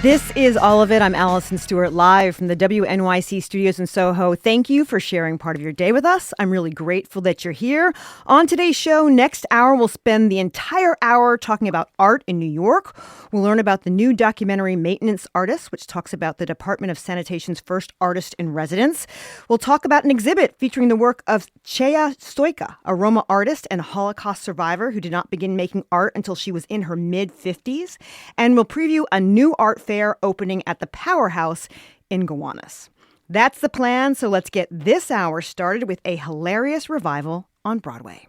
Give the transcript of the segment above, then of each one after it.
This is All of It. I'm Allison Stewart, live from the WNYC studios in Soho. Thank you for sharing part of your day with us. I'm really grateful that you're here. On today's show, next hour, we'll spend the entire hour talking about art in New York. We'll learn about the new documentary Maintenance Artist, which talks about the Department of Sanitation's first artist in residence. We'll talk about an exhibit featuring the work of Cheya Stoica, a Roma artist and Holocaust survivor who did not begin making art until she was in her mid-50s. And we'll preview a new art fair opening at the Powerhouse in Gowanus. That's the plan, so let's get this hour started with a hilarious revival on Broadway.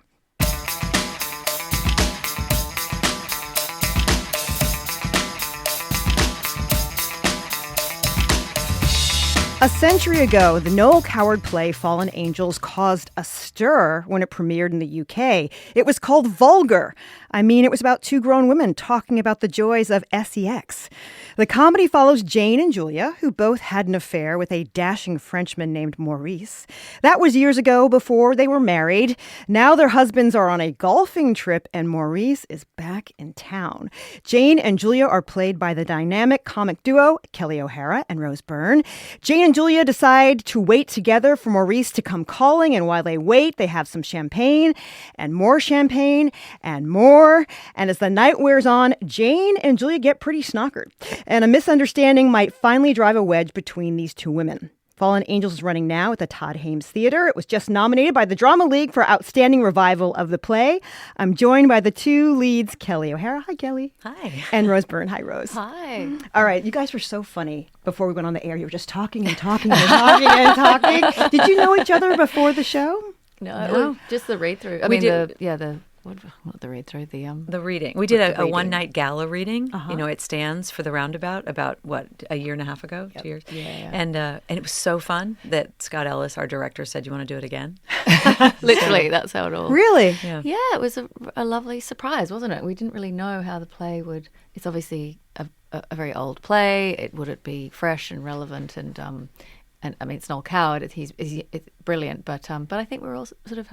A century ago, the Noel Coward play Fallen Angels caused a stir when it premiered in the UK. It was called Vulgar. I mean, it was about two grown women talking about the joys of sex. The comedy follows Jane and Julia, who both had an affair with a dashing Frenchman named Maurice. That was years ago, before they were married. Now their husbands are on a golfing trip, and Maurice is back in town. Jane and Julia are played by the dynamic comic duo Kelli O'Hara and Rose Byrne. Jane and Julia decide to wait together for Maurice to come calling, and while they wait, they have some champagne and more champagne and more. And as the night wears on, Jane and Julia get pretty snockered, and a misunderstanding might finally drive a wedge between these two women. Fallen Angels is running now at the Todd Hames Theater. It was just nominated by the Drama League for Outstanding Revival of the Play. I'm joined by the two leads, Kelli O'Hara. Hi, Kelli. Hi. And Rose Byrne. Hi, Rose. Hi. All right. You guys were so funny before we went on the air. You were just talking and talking and talking and talking. Did you know each other before the show? No. Just the read-through. The read-through, the reading. We did a one-night gala reading. You know, it stands for the Roundabout about, a year and a half ago, 2 years. Yeah. And it was so fun that Scott Ellis, our director, said, "You want to do it again?" Literally, that's how it all... Really? Yeah, it was a lovely surprise, wasn't it? We didn't really know how the play would... It's obviously a very old play. Would it be fresh and relevant? And I mean, it's Noel Coward. He's brilliant. But I think we're all sort of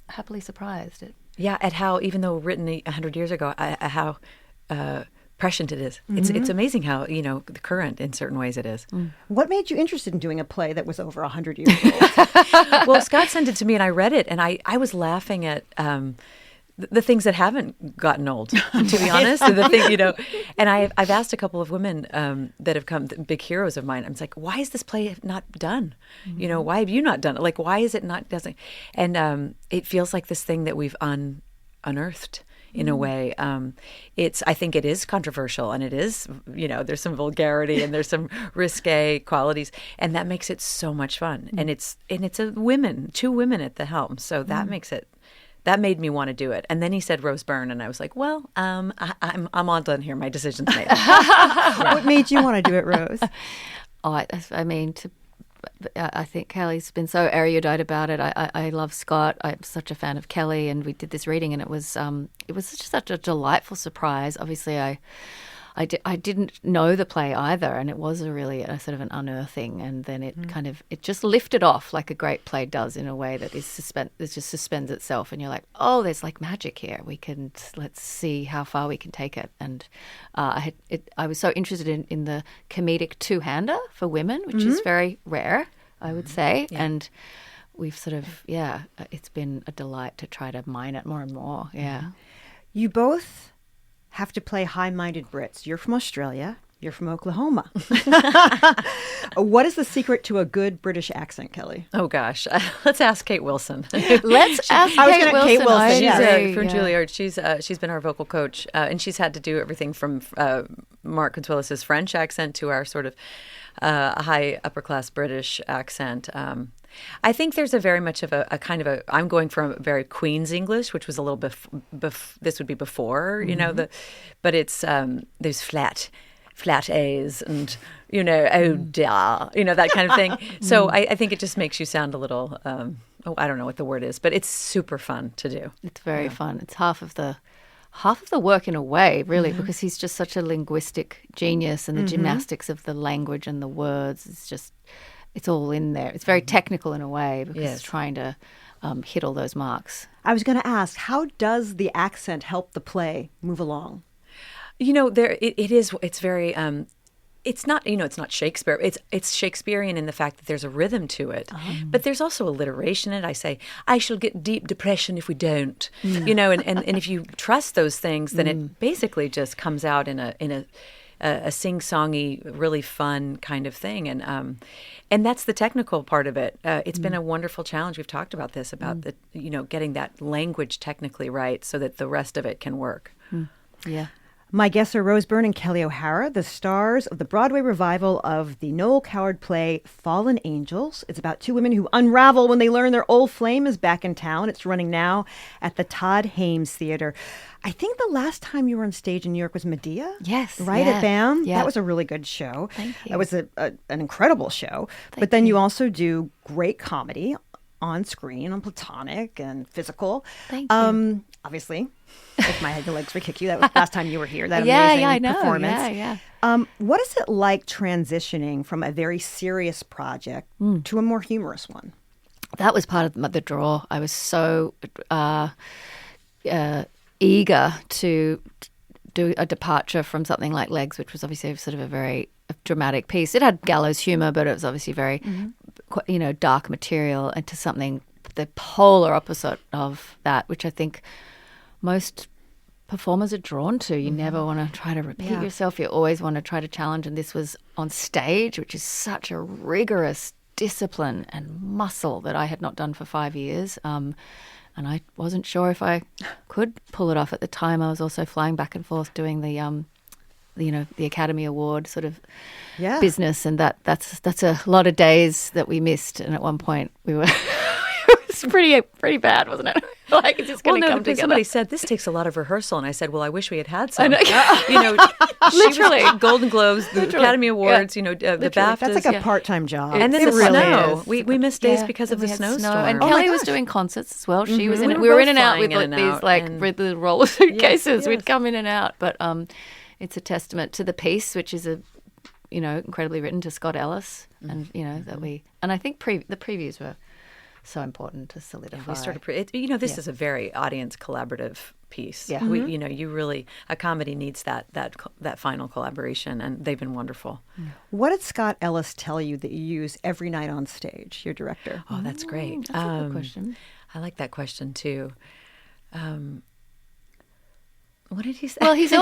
happily surprised. Yeah, at how, even though written 100 years ago, how prescient it is. Mm-hmm. It's amazing how, the current in certain ways it is. Mm. What made you interested in doing a play that was over 100 years old? Well, Scott sent it to me and I read it, and I was laughing at the things that haven't gotten old, to be honest. The thing, and I've asked a couple of women that have come, big heroes of mine. I'm like, why is this play not done? Mm-hmm. Why have you not done it? Like, why is it not doesn't? And it feels like this thing that we've unearthed in a way. I think it is controversial, and it is, there's some vulgarity and there's some risque qualities, and that makes it so much fun. Mm-hmm. And it's two women at the helm, so that makes it. That made me want to do it. And then he said Rose Byrne, and I was like, well, I'm all done here. My decision's made. What made you want to do it, Rose? I think Kelli's been so erudite about it. I love Scott. I'm such a fan of Kelli, and we did this reading, and it was just such a delightful surprise. Obviously, I didn't know the play either, and it was a sort of an unearthing, and then it it just lifted off like a great play does, in a way that it just suspends itself, and you're like, oh, there's like magic here. Let's see how far we can take it. And I was so interested in the comedic two-hander for women, which is very rare, I would say, and we've sort of it's been a delight to try to mine it more and more. Yeah, you both have to play high-minded Brits. You're from Australia. You're from Oklahoma. What is the secret to a good British accent, Kelli? Oh, gosh. Let's ask Kate Wilson. Let's ask Kate Wilson. Kate Wilson. She's from Juilliard. She's been our vocal coach, and she's had to do everything from Mark Consuelos' French accent to our sort of high upper-class British accent. I think there's a very much of a kind of I'm going from a very Queen's English, which was a little bit, this would be before, but it's, there's flat A's and, oh, da, that kind of thing. So I think it just makes you sound a little, I don't know what the word is, but it's super fun to do. It's very fun. It's half of the work in a way, really, because he's just such a linguistic genius, and the gymnastics of the language and the words, it's all in there. It's very technical in a way, because it's trying to hit all those marks. I was going to ask, how does the accent help the play move along? It's very. It's not, it's not Shakespeare. It's Shakespearean in the fact that there's a rhythm to it, but there's also alliteration in it. I say, I shall get deep depression if we don't, and if you trust those things, then it basically just comes out in a sing-songy, really fun kind of thing, and that's the technical part of it. It's been a wonderful challenge. We've talked about this about getting that language technically right so that the rest of it can work. Yeah. My guests are Rose Byrne and Kelli O'Hara, the stars of the Broadway revival of the Noel Coward play Fallen Angels. It's about two women who unravel when they learn their old flame is back in town. It's running now at the Todd Hames Theater. I think the last time you were on stage in New York was Medea? Yes. Right, yeah, at BAM? Yeah. That was a really good show. Thank you. That was an incredible show. But then you also do great comedy on screen, on Platonic and Physical. Thank you. Obviously, if my head and legs would kick you, that was last time you were here. That amazing I know. performance. Yeah. What is it like transitioning from a very serious project to a more humorous one? That was part of the draw. I was so eager to do a departure from something like Legs, which was obviously sort of a very dramatic piece. It had gallows humor, but it was obviously very, dark material, into something the polar opposite of that, which I think most performers are drawn to. You never want to try to repeat yourself. You always want to try to challenge. And this was on stage, which is such a rigorous discipline and muscle that I had not done for 5 years. And I wasn't sure if I could pull it off at the time. I was also flying back and forth doing the Academy Award sort of business, and that's a lot of days that we missed. And at one point we were it was pretty bad, wasn't it? Like, it's just going to come together. Somebody said this takes a lot of rehearsal, and I said, well, I wish we had some. I know. Literally, Golden Globes, the Academy Awards, the BAFTAs. That's like a part-time job. And then it the really snow. is. We missed days because of the snowstorm. And Kelli was doing concerts as well. She was in it. We were were in and both out with flying in and these out, with the roller suitcases. Yes. We'd come in and out, but it's a testament to the piece, which is incredibly written to Scott Ellis, and and I think the previews were so important to solidify. We started. This is a very audience collaborative piece. Yeah. You really, a comedy needs that final collaboration, and they've been wonderful. What did Scott Ellis tell you that you use every night on stage, your director? Oh, that's great. That's a good question. I like that question too. What did he say? Well, he's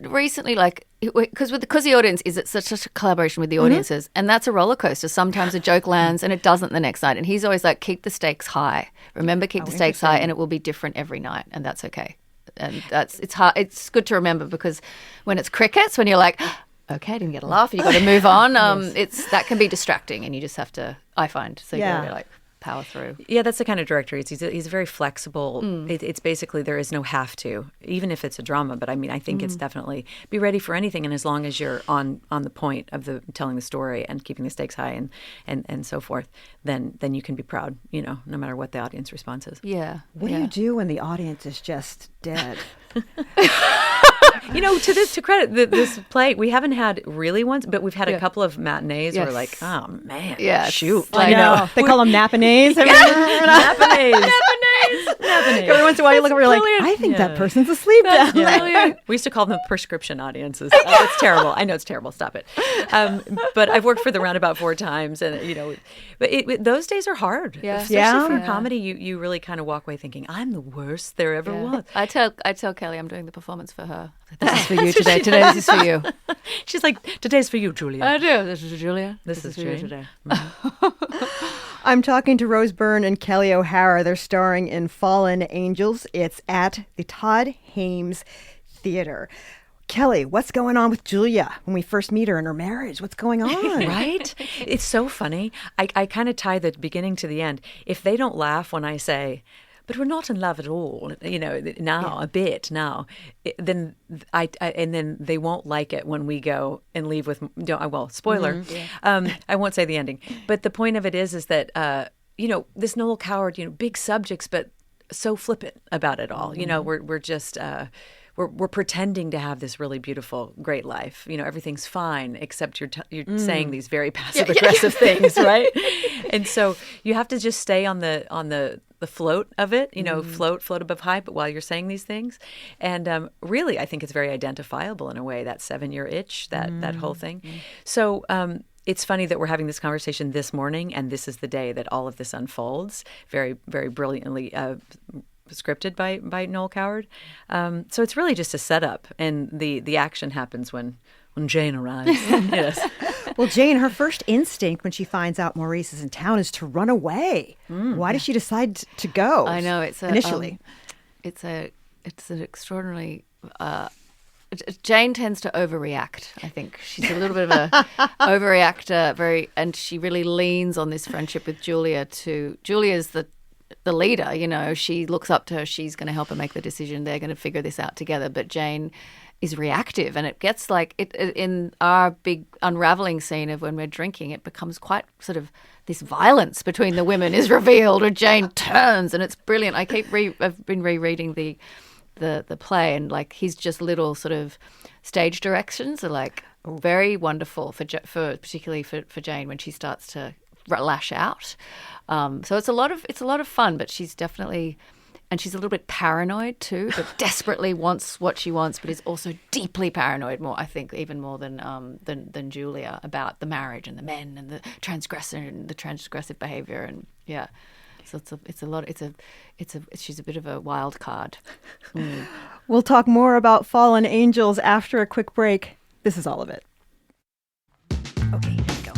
recently, because the audience is such a collaboration with the audiences, and that's a roller coaster. Sometimes a joke lands and it doesn't the next night, and he's always like, keep the stakes high. Remember, keep the stakes high, and it will be different every night, and that's okay. And it's hard. It's good to remember, because when it's crickets, when you're like, okay, I didn't get a laugh, and you've got to move on. That can be distracting, and you just have to. I find so you got to power through. Yeah, that's the kind of director he's very flexible. It's basically, there is no have to, even if it's a drama. But I think it's definitely be ready for anything, and as long as you're on the point of telling the story and keeping the stakes high and so forth, then you can be proud, no matter what the audience response is. Yeah. What do you do when the audience is just dead? To credit this play, we haven't had really ones, but we've had a couple of matinees where we're like, oh man, shoot. I know. They call them napanees. Napanees. Every once in a while you look over, you're like, I think that person's asleep down there. We used to call them prescription audiences. It's terrible. I know it's terrible. Stop it. But I've worked for the Roundabout 4 times, and but those days are hard. Yeah. Especially for comedy, you really kind of walk away thinking, I'm the worst there ever was. I tell Kelli I'm doing the performance for her. This is for you today. Today, this is for you. She's like, today's for you, Julia. I do. This is Julia. This is for you Jane. today. I'm talking to Rose Byrne and Kelli O'Hara. They're starring in Fallen Angels. It's at the Todd Hames Theater. Kelli, what's going on with Julia when we first meet her in her marriage? What's going on? Right? It's so funny. I kind of tie the beginning to the end. If they don't laugh when I say, but we're not in love at all, a bit now, then and then they won't like it when we go and leave with, spoiler. I won't say the ending. But the point of it is that, this Noel Coward, big subjects, but so flippant about it all. We're just, we're pretending to have this really beautiful, great life. Everything's fine, except you're saying these very passive aggressive things, right? And so you have to just stay on the float of it, float above high, but while you're saying these things. And really, I think it's very identifiable in a way, that 7-year itch, that whole thing. So it's funny that we're having this conversation this morning, and this is the day that all of this unfolds, very, very brilliantly scripted by Noel Coward. So it's really just a setup, and the action happens when Jane arrives. Yes. Well, Jane, her first instinct when she finds out Maurice is in town is to run away. Why does she decide to go? I know initially. It's an extraordinarily. Jane tends to overreact. I think she's a little bit of a overreactor. And she really leans on this friendship with Julia. Julia's the leader. She looks up to her. She's going to help her make the decision. They're going to figure this out together. But Jane is reactive, and it gets like in our big unraveling scene of when we're drinking, it becomes quite sort of this violence between the women is revealed, or Jane turns, and it's brilliant. I've been rereading the play, and like his just little sort of stage directions are like very wonderful for particularly for Jane when she starts to lash out. So it's a lot of fun, but she's definitely. And she's a little bit paranoid too, but desperately wants what she wants, but is also deeply paranoid, more I think, even more than Julia, about the marriage and the men and the transgressor and the transgressive behaviour, and yeah. So she's a bit of a wild card. We'll talk more about Fallen Angels after a quick break. This is all of it. Okay, here we go.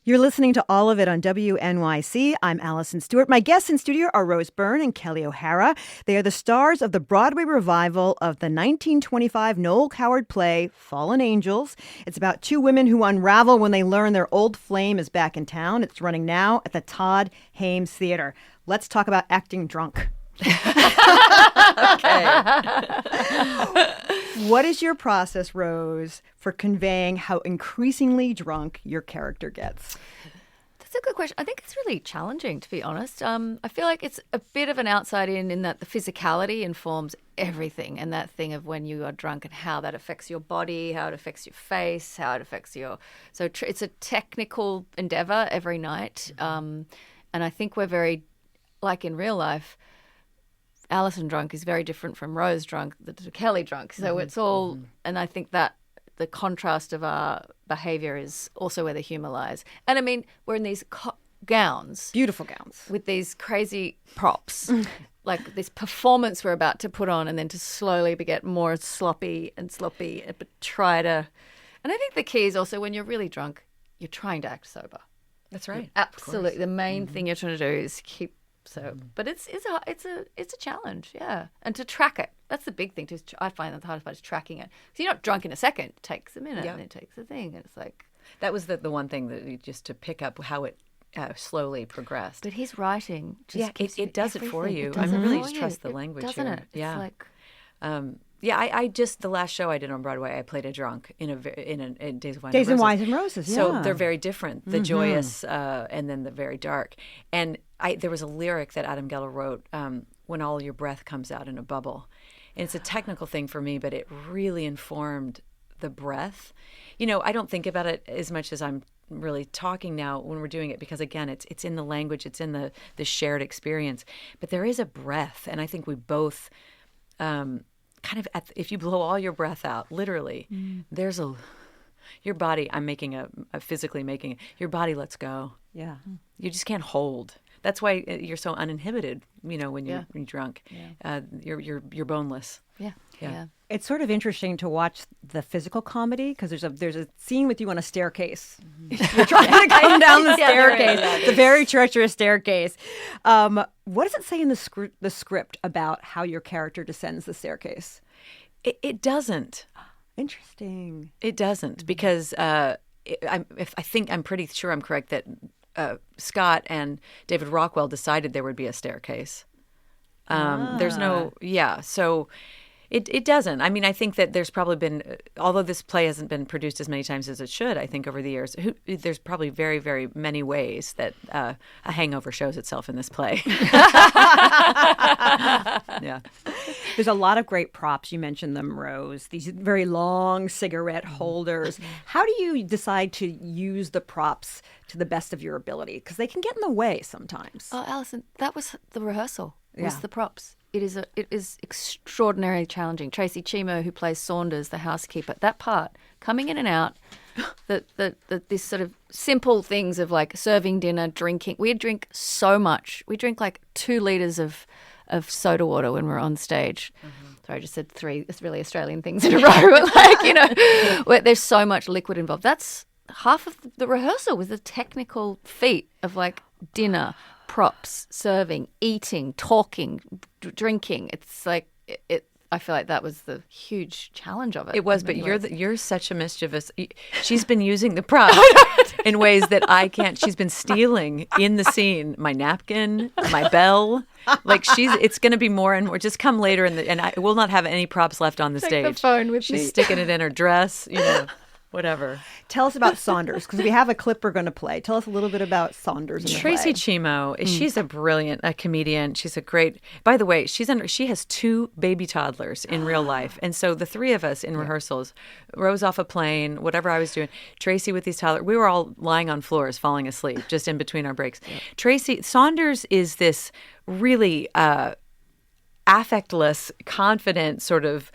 You're listening to All of It on WNYC. I'm Allison Stewart. My guests in studio are Rose Byrne and Kelli O'Hara. They are the stars of the Broadway revival of the 1925 Noel Coward play, Fallen Angels. It's about two women who unravel when they learn their old flame is back in town. It's running now at the Todd Hames Theater. Let's talk about acting drunk. Okay. What is your process, Rose, for conveying how increasingly drunk your character gets? That's a good question. I think it's really challenging, to be honest. I feel like it's a bit of an outside in that the physicality informs everything, and that thing of when you are drunk and how that affects your body, how it affects your face, how it affects your... So it's a technical endeavor every night. And I think we're very, like in real life, Alison drunk is very different from Rose drunk to Kelli drunk. So it's all, and I think that the contrast of our behaviour is also where the humour lies. And I mean, we're in these gowns. Beautiful gowns. With these crazy props, like this performance we're about to put on, and then to slowly get more sloppy, but try to, and I think the key is also when you're really drunk, you're trying to act sober. That's right. Absolutely. The main thing you're trying to do is keep. So, but it's a challenge, yeah. And to track it, that's the big thing. I find that the hardest part is tracking it. So you're not drunk in a second. It takes a minute, and it takes a thing, and it's like that was the one thing that just to pick up how it slowly progressed. But his writing, it does it for you. I really just trust the language, doesn't here. it? It's like. I just the last show I did on Broadway, I played a drunk in Days of Wine Days and and Roses. Wine and Roses. Yeah. So they're very different. The joyous and then the very dark. And there was a lyric that Adam Geller wrote, "When all your breath comes out in a bubble," and it's a technical thing for me, but it really informed the breath. I don't think about it as much as I'm really talking now when we're doing it, because again, it's in the language, it's in the shared experience. But there is a breath, and I think we both. Kind of if you blow all your breath out, literally, there's your body. I'm physically making it. Your body lets go. Yeah, you just can't hold. That's why you're so uninhibited. When you're drunk, you're boneless. Yeah. It's sort of interesting to watch the physical comedy, because there's a scene with you on a staircase. You're trying to come down the staircase. It's a very treacherous staircase. What does it say in the script about how your character descends the staircase? It doesn't. Interesting. It doesn't, because I'm pretty sure I'm correct that Scott and David Rockwell decided there would be a staircase. There's no, so It doesn't. I mean, I think that there's probably been, although this play hasn't been produced as many times as it should, I think over the years, there's probably very, very many ways that a hangover shows itself in this play. Yeah. There's a lot of great props. You mentioned them, Rose. These very long cigarette holders. How do you decide to use the props to the best of your ability? Because they can get in the way sometimes. Oh, Alison, that was the rehearsal. Was Yeah. the props. It is extraordinarily challenging. Tracy Chimo, who plays Saunders, the housekeeper, that part, coming in and out, this sort of simple things of like serving dinner, drinking. We drink so much. We drink like 2 liters of soda water when we're on stage. Sorry, I just said 3 really Australian things in a row. Like, where there's so much liquid involved. That's half of the rehearsal was the technical feat of like dinner, props, serving, eating, talking, drinking. It's like I feel like that was the huge challenge of it. It was, but you're such a mischievous. She's been using the prop in ways that I can't. She's been stealing in the scene my napkin, my bell. Like it's going to be more and more. Just come later and I will not have any props left on the Take stage. the phone with She's me. sticking it in her dress. Whatever. Tell us about Saunders, because we have a clip we're going to play. Tell us a little bit about Saunders in the Tracy play. Chimo, she's a brilliant comedian. She's a great. By the way, she has 2 baby toddlers in real life, and so the 3 of us in rehearsals, Rose off a plane, whatever I was doing, Tracy with these toddlers, we were all lying on floors, falling asleep just in between our breaks. Tracy Saunders is this really affectless, confident sort of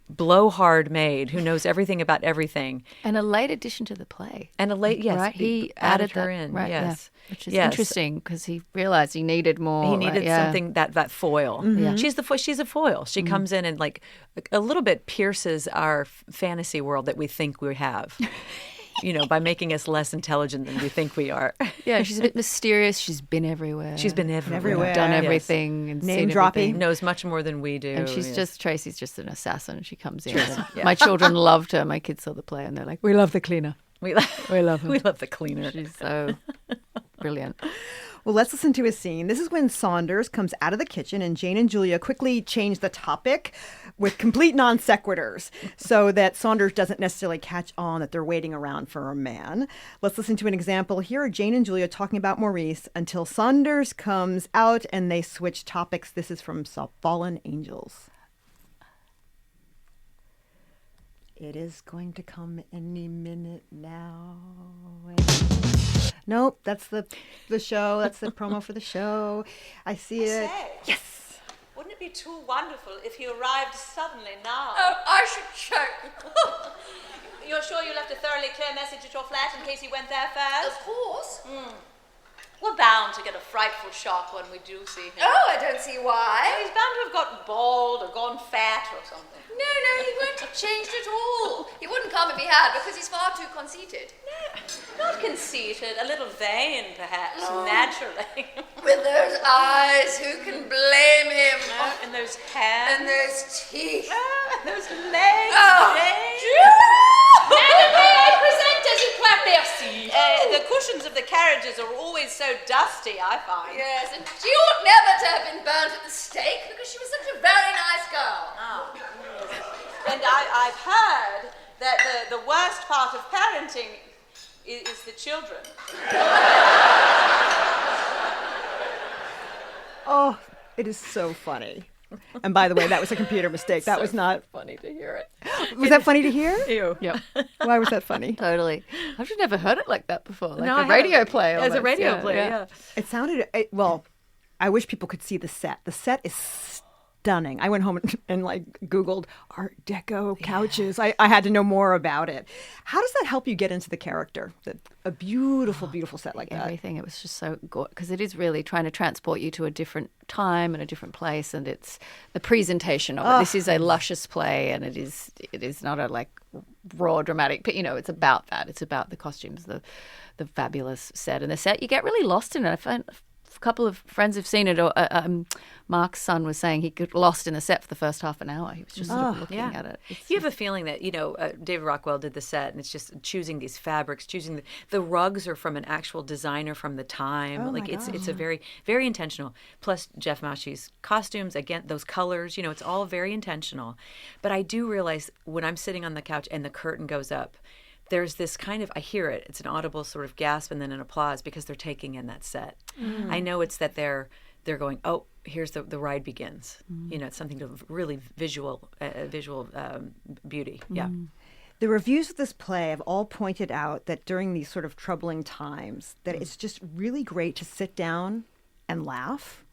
blowhard maid who knows everything about everything. And a late addition to the play. And yes, right? He added that, her in. right, Yes, yeah. Which is interesting because he realized he needed more. He needed right, yeah. something that foil. Yeah. She's a foil. She comes in and like a little bit pierces our fantasy world that we think we have. By making us less intelligent than we think we are. Yeah, she's a bit mysterious. She's been everywhere. She's been everywhere. Everywhere. Done Yes. everything. And Name seen dropping. everything. Knows much more than we do. And yes. Tracy's just an assassin. She comes in. And my children loved her. My kids saw the play and they're like, we love the cleaner. we love her. We love the cleaner. She's so brilliant. Well, let's listen to a scene. This is when Saunders comes out of the kitchen and Jane and Julia quickly change the topic with complete non sequiturs so that Saunders doesn't necessarily catch on that they're waiting around for a man. Let's listen to an example. Here are Jane and Julia talking about Maurice until Saunders comes out and they switch topics. This is from Fallen Angels. It is going to come any minute now. Nope, that's the show. That's the promo for the show. I see it. Say, Yes. wouldn't it be too wonderful if he arrived suddenly now? Oh, I should check. You're sure you left a thoroughly clear message at your flat in case he went there first? Of course. We're bound to get a frightful shock when we do see him. Oh, I don't see why. He's bound to have gotten bald or gone fat or something. No, he won't have changed at all. He wouldn't come if he had, because he's far too conceited. Not conceited, a little vain, perhaps, naturally. With those eyes, who can blame him? And those hands. And those teeth. And those legs. Oh, Jane. Madam, may I present as you clap their seat? The cushions of the carriages are always so dusty, I find. Yes, and she ought never to have been burnt at the stake, because she was such a very nice girl. Oh. And I've heard that the worst part of parenting is the children. Oh, it is so funny. And by the way, that was a computer mistake. That was not. Funny to hear it. Was that funny to hear? Ew. Yep. Why was that funny? Totally. I've just never heard it like that before. Like No, I a radio haven't. play. As a almost. radio play, yeah. It sounded, well, I wish people could see the set. The set is stunning. I went home and like Googled Art Deco couches. I had to know more about it. How does that help you get into the character? A beautiful, beautiful set like that. Everything. It was just so good because it is really trying to transport you to a different time and a different place, and it's the presentation of it. This is a luscious play, and it is not a like raw dramatic. But it's about that. It's about the costumes, the fabulous set, and the set. You get really lost in it. I couple of friends have seen it. Or Mark's son was saying he got lost in a set for the first half an hour. He was just sort of looking at it. You have a feeling that, David Rockwell did the set, and it's just choosing these fabrics, choosing the rugs are from an actual designer from the time. It's a very, very intentional. Plus Jeff Mashi's costumes, again, those colors, it's all very intentional. But I do realize when I'm sitting on the couch and the curtain goes up, there's this kind of, I hear it, it's an audible sort of gasp and then an applause because they're taking in that set. I know it's that they're going, oh, here's the ride begins. It's something to really visual beauty. Yeah. The reviews of this play have all pointed out that during these sort of troubling times, that it's just really great to sit down and laugh.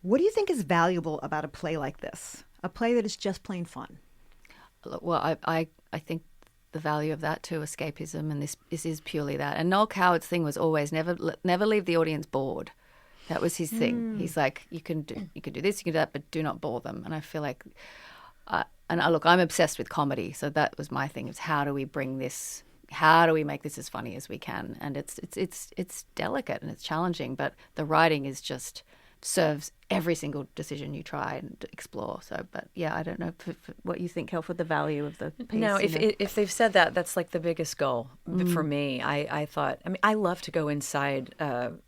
What do you think is valuable about a play like this? A play that is just plain fun? Well, I think the value of that too, escapism, and this is purely that. And Noel Coward's thing was always never leave the audience bored. That was his thing. He's like, you can do this, you can do that, but do not bore them. And I feel like, look, I'm obsessed with comedy, so that was my thing. Is how do we bring this? How do we make this as funny as we can? And it's delicate and it's challenging, but the writing is just serves every single decision you try and explore. So, but yeah, I don't know what you think, Kel, for the value of the piece. No, if they've said that, that's like the biggest goal for me. I thought, I love to go inside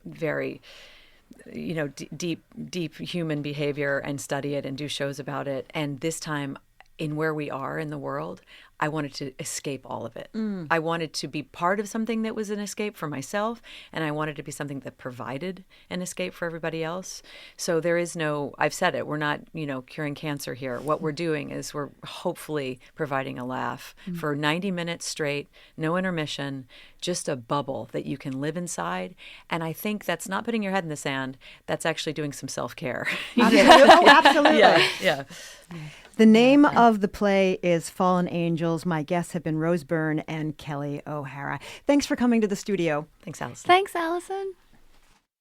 very, deep human behavior and study it and do shows about it. And this time, in where we are in the world, I wanted to escape all of it. I wanted to be part of something that was an escape for myself, and I wanted to be something that provided an escape for everybody else. So there is I've said it, we're not, curing cancer here. What we're doing is we're hopefully providing a laugh for 90 minutes straight, no intermission, just a bubble that you can live inside. And I think that's not putting your head in the sand. That's actually doing some self-care. Absolutely. Yeah. The name of the play is Fallen Angels. My guests have been Rose Byrne and Kelli O'Hara. Thanks for coming to the studio. Thanks, Allison. Thanks, Allison.